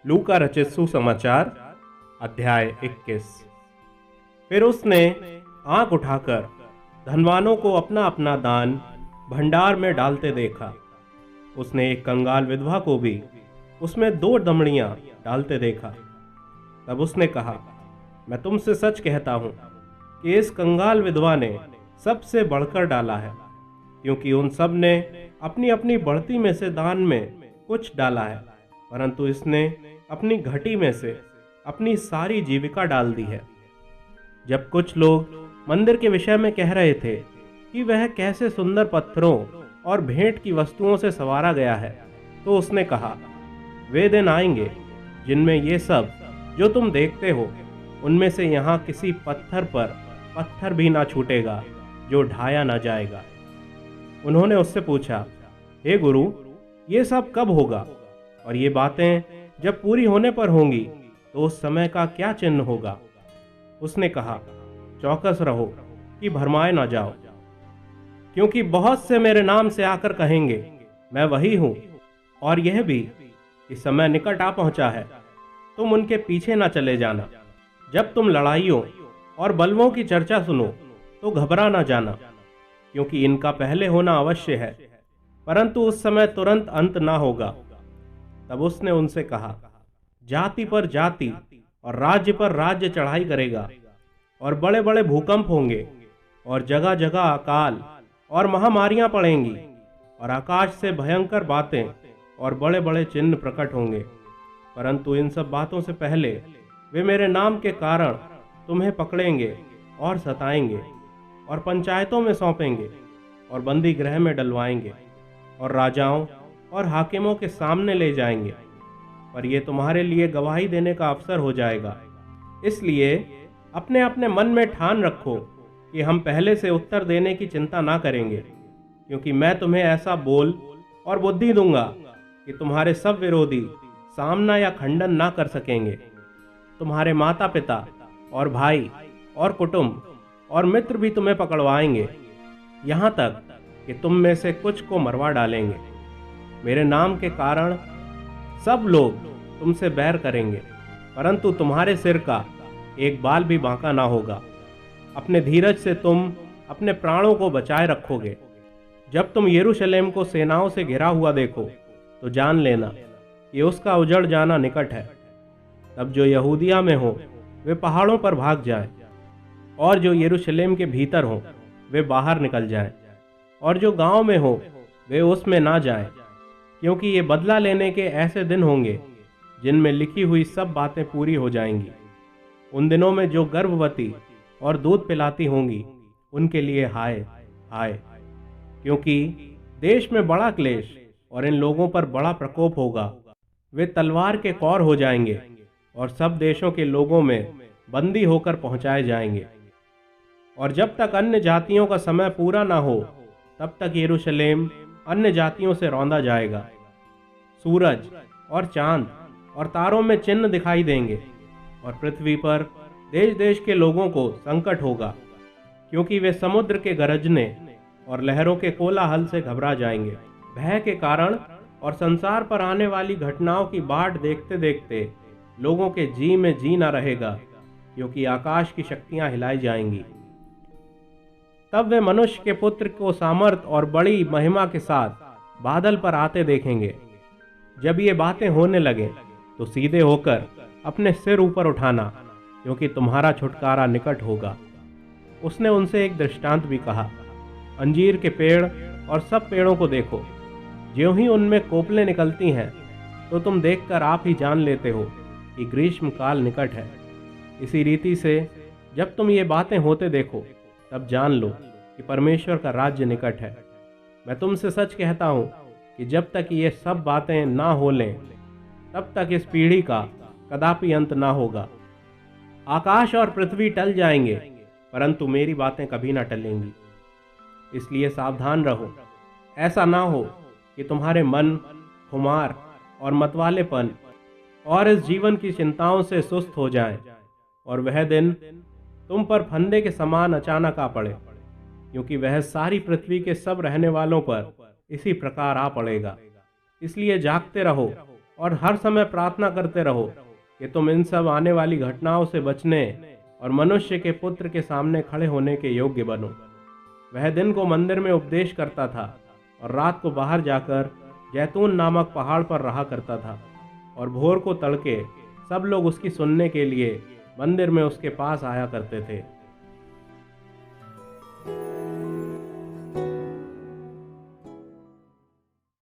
लूका रचित सुसमाचार अध्याय 21। फिर उसने आंख उठाकर धनवानों को अपना अपना दान भंडार में डालते देखा। उसने एक कंगाल विधवा को भी उसमें 2 दमड़ियां डालते देखा। तब उसने कहा, मैं तुमसे सच कहता हूं कि इस कंगाल विधवा ने सबसे बढ़कर डाला है, क्योंकि उन सब ने अपनी अपनी बढ़ती में से दान में कुछ डाला है, परंतु इसने अपनी घटी में से अपनी सारी जीविका डाल दी है। जब कुछ लोग मंदिर के विषय में कह रहे थे कि वह कैसे सुंदर पत्थरों और भेंट की वस्तुओं से संवारा गया है, तो उसने कहा, वे दिन आएंगे जिनमें ये सब जो तुम देखते हो, उनमें से यहाँ किसी पत्थर पर पत्थर भी ना छूटेगा जो ढाया ना जाएगा। उन्होंने उससे पूछा, हे गुरु, ये सब कब होगा और ये बातें जब पूरी होने पर होंगी तो उस समय का क्या चिन्ह होगा? उसने कहा, चौकस रहो कि भरमाए ना जाओ, क्योंकि बहुत से मेरे नाम से आकर कहेंगे, मैं वही हूं, और यह भी कि समय निकट आ पहुंचा है। तुम उनके पीछे ना चले जाना। जब तुम लड़ाइयों और बलवों की चर्चा सुनो तो घबरा ना जाना, क्योंकि इनका पहले होना अवश्य है, परंतु उस समय तुरंत अंत ना होगा। तब उसने उनसे कहा, जाति पर जाति और राज्य पर राज्य चढ़ाई करेगा, और बड़े बड़े भूकंप होंगे, और जगह जगह अकाल और महामारियां पड़ेंगी, और आकाश से भयंकर बातें और बड़े बड़े चिन्ह प्रकट होंगे। परंतु इन सब बातों से पहले वे मेरे नाम के कारण तुम्हें पकड़ेंगे और सताएंगे, और पंचायतों में सौंपेंगे, और बंदी गृह में डलवाएंगे, और राजाओं और हाकिमों के सामने ले जाएंगे। पर यह तुम्हारे लिए गवाही देने का अवसर हो जाएगा। इसलिए अपने अपने मन में ठान रखो कि हम पहले से उत्तर देने की चिंता ना करेंगे, क्योंकि मैं तुम्हें ऐसा बोल और बुद्धि दूंगा कि तुम्हारे सब विरोधी सामना या खंडन ना कर सकेंगे। तुम्हारे माता पिता और भाई और कुटुंब और मित्र भी तुम्हें पकड़वाएंगे, यहाँ तक कि तुम में से कुछ को मरवा डालेंगे। मेरे नाम के कारण सब लोग तुमसे बैर करेंगे, परंतु तुम्हारे सिर का एक बाल भी बांका ना होगा। अपने धीरज से तुम अपने प्राणों को बचाए रखोगे। जब तुम यरूशलेम को सेनाओं से घिरा हुआ देखो तो जान लेना कि उसका उजड़ जाना निकट है। तब जो यहूदिया में हो वे पहाड़ों पर भाग जाएं, और जो यरूशलेम के भीतर हो वे बाहर निकल जाएं, और जो गांव में हो वे उसमें ना जाएं, क्योंकि ये बदला लेने के ऐसे दिन होंगे जिनमें लिखी हुई सब बातें पूरी हो जाएंगी। उन दिनों में जो गर्भवती और दूध पिलाती होंगी उनके लिए हाय हाय, क्योंकि देश में बड़ा क्लेश और इन लोगों पर बड़ा प्रकोप होगा। वे तलवार के कौर हो जाएंगे और सब देशों के लोगों में बंदी होकर पहुंचाए जाएंगे। और जब तक अन्य जातियों का समय पूरा ना हो तब तक यरूशलेम अन्य जातियों से रौंदा जाएगा। सूरज और चांद और तारों में चिन्ह दिखाई देंगे, और पृथ्वी पर देश देश के लोगों को संकट होगा, क्योंकि वे समुद्र के गरजने और लहरों के कोलाहल से घबरा जाएंगे। भय के कारण और संसार पर आने वाली घटनाओं की बाट देखते देखते लोगों के जी में जी ना रहेगा, क्योंकि आकाश की शक्तियां हिलाई जाएंगी। तब वे मनुष्य के पुत्र को सामर्थ और बड़ी महिमा के साथ बादल पर आते देखेंगे। जब ये बातें होने लगे तो सीधे होकर अपने सिर ऊपर उठाना, क्योंकि तुम्हारा छुटकारा निकट होगा। उसने उनसे एक दृष्टांत भी कहा, अंजीर के पेड़ और सब पेड़ों को देखो। ज्यों ही उनमें कोपलें निकलती हैं तो तुम देखकर आप ही जान लेते हो कि ग्रीष्म काल निकट है। इसी रीति से जब तुम ये बातें होते देखो तब जान लो कि परमेश्वर का राज्य निकट है। मैं तुमसे सच कहता हूं कि जब तक ये सब बातें ना हो लें तब तक इस पीढ़ी का कदापि अंत ना होगा। आकाश और पृथ्वी टल जाएंगे, परंतु मेरी बातें कभी ना टलेंगी। इसलिए सावधान रहो, ऐसा ना हो कि तुम्हारे मन खुमार और मतवालेपन और इस जीवन की चिंताओं से सुस्त हो जाएं, और वह दिन तुम पर फंदे के समान अचानक आ पड़े, क्योंकि वह सारी पृथ्वी के सब रहने वालों पर इसी प्रकार आ पड़ेगा। इसलिए जागते रहो और हर समय प्रार्थना करते रहो कि तुम इन सब आने वाली घटनाओं से बचने और मनुष्य के पुत्र के सामने खड़े होने के योग्य बनो। वह दिन को मंदिर में उपदेश करता था और रात को बाहर जाकर जैतून नामक पहाड़ पर रहा करता था, और भोर को तड़के सब लोग उसकी सुनने के लिए मंदिर में उसके पास आया करते थे।